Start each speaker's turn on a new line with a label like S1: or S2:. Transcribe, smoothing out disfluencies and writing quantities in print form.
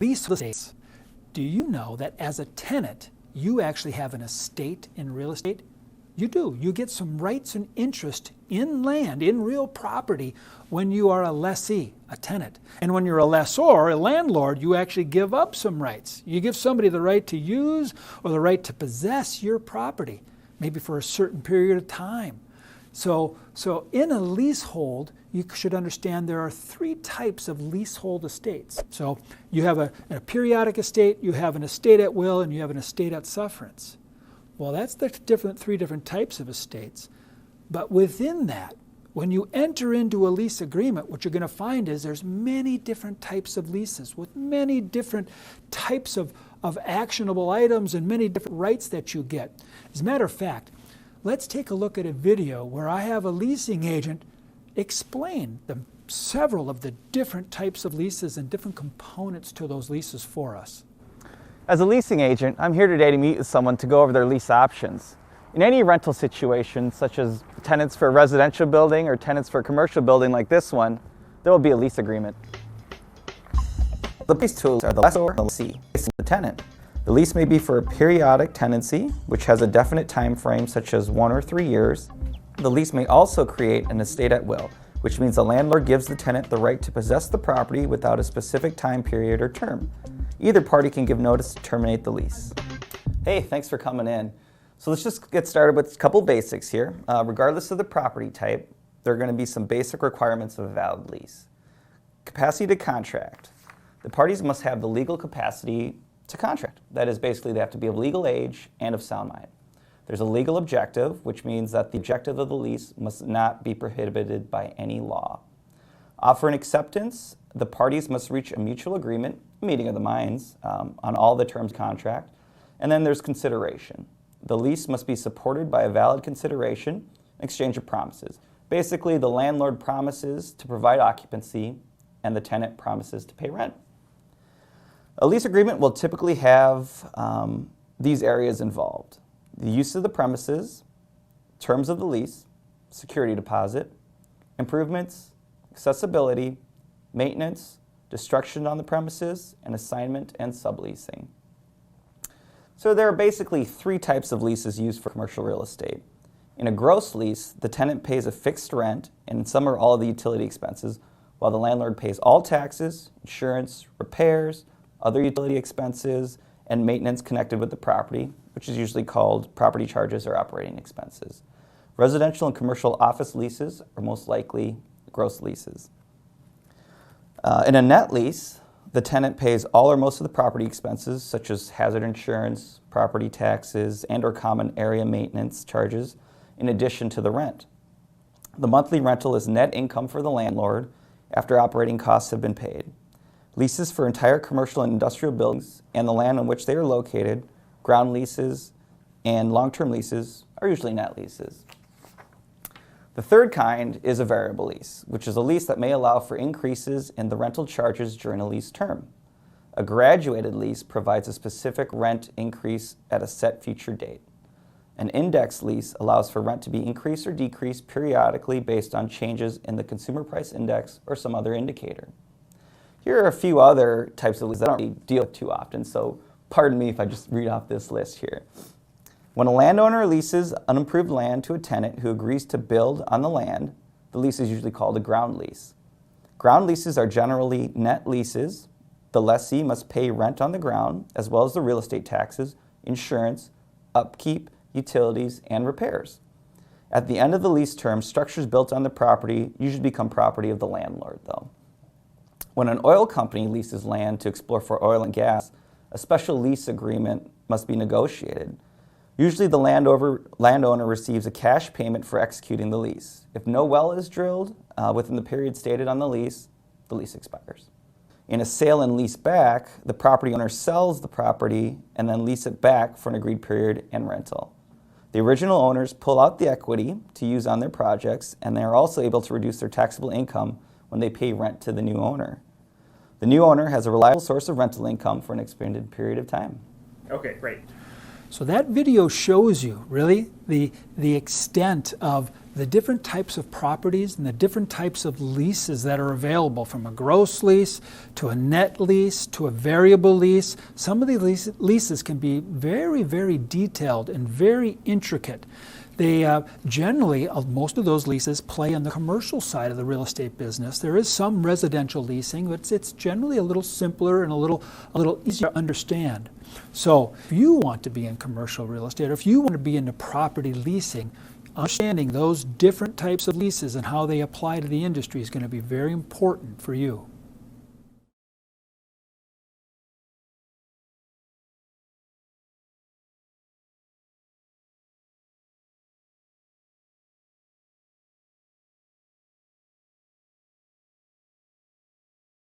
S1: Leasehold estates. Do you know that as a tenant, you actually have an estate in real estate? You do. You get some rights and interest in land, in real property, when you are a lessee, a tenant. And when you're a lessor, a landlord, you actually give up some rights. You give somebody the right to use or the right to possess your property, maybe for a certain period of time. So in a leasehold, you should understand there are three types of leasehold estates. So you have a periodic estate, you have an estate at will, and you have an estate at sufferance. Well, that's the three different types of estates. But within that, when you enter into a lease agreement, what you're going to find is there's many different types of leases with many different types of actionable items and many different rights that you get. As a matter of fact, let's take a look at a video where I have a leasing agent explain several of the different types of leases and different components to those leases for us.
S2: As a leasing agent, I'm here today to meet with someone to go over their lease options. In any rental situation, such as tenants for a residential building or tenants for a commercial building like this one, there will be a lease agreement. The lease tools are the lessor and the lessee, the tenant. The lease may be for a periodic tenancy, which has a definite time frame such as 1 or 3 years. The lease may also create an estate at will, which means the landlord gives the tenant the right to possess the property without a specific time period or term. Either party can give notice to terminate the lease. Hey, thanks for coming in. So let's just get started with a couple basics here. Regardless of the property type, there are going to be some basic requirements of a valid lease. Capacity to contract. The parties must have the legal capacity to contract. That is, basically they have to be of legal age and of sound mind. There's a legal objective, which means that the objective of the lease must not be prohibited by any law. Offer and acceptance. The parties must reach a mutual agreement, a meeting of the minds, on all the terms of the contract. And then there's consideration. The lease must be supported by a valid consideration, exchange of promises. Basically, the landlord promises to provide occupancy and the tenant promises to pay rent. A lease agreement will typically have these areas involved: the use of the premises, terms of the lease, security deposit, improvements, accessibility, maintenance, destruction on the premises, and assignment and subleasing. So there are basically three types of leases used for commercial real estate. In a gross lease, the tenant pays a fixed rent and some or all of the utility expenses, while the landlord pays all taxes, insurance, repairs, other utility expenses, and maintenance connected with the property, which is usually called property charges or operating expenses. Residential and commercial office leases are most likely gross leases. In a net lease, the tenant pays all or most of the property expenses, such as hazard insurance, property taxes, and or common area maintenance charges, in addition to the rent. The monthly rental is net income for the landlord after operating costs have been paid. Leases for entire commercial and industrial buildings and the land on which they are located, ground leases, and long-term leases are usually net leases. The third kind is a variable lease, which is a lease that may allow for increases in the rental charges during a lease term. A graduated lease provides a specific rent increase at a set future date. An index lease allows for rent to be increased or decreased periodically based on changes in the consumer price index or some other indicator. Here are a few other types of leases that I don't really deal with too often, so pardon me if I just read off this list here. When a landowner leases unimproved land to a tenant who agrees to build on the land, the lease is usually called a ground lease. Ground leases are generally net leases. The lessee must pay rent on the ground, as well as the real estate taxes, insurance, upkeep, utilities, and repairs. At the end of the lease term, structures built on the property usually become property of the landlord, though. When an oil company leases land to explore for oil and gas, a special lease agreement must be negotiated. Usually the landowner receives a cash payment for executing the lease. If no well is drilled within the period stated on the lease expires. In a sale and lease back, the property owner sells the property and then lease it back for an agreed period and rental. The original owners pull out the equity to use on their projects, and they are also able to reduce their taxable income when they pay rent to the new owner. The new owner has a reliable source of rental income for an extended period of time.
S1: Okay, great. So that video shows you really the extent of the different types of properties and the different types of leases that are available, from a gross lease to a net lease to a variable lease. Some of these leases can be very, very detailed and very intricate. They generally, most of those leases play on the commercial side of the real estate business. There is some residential leasing, but it's generally a little simpler and a little easier to understand. So if you want to be in commercial real estate, or if you want to be into property leasing, understanding those different types of leases and how they apply to the industry is going to be very important for you.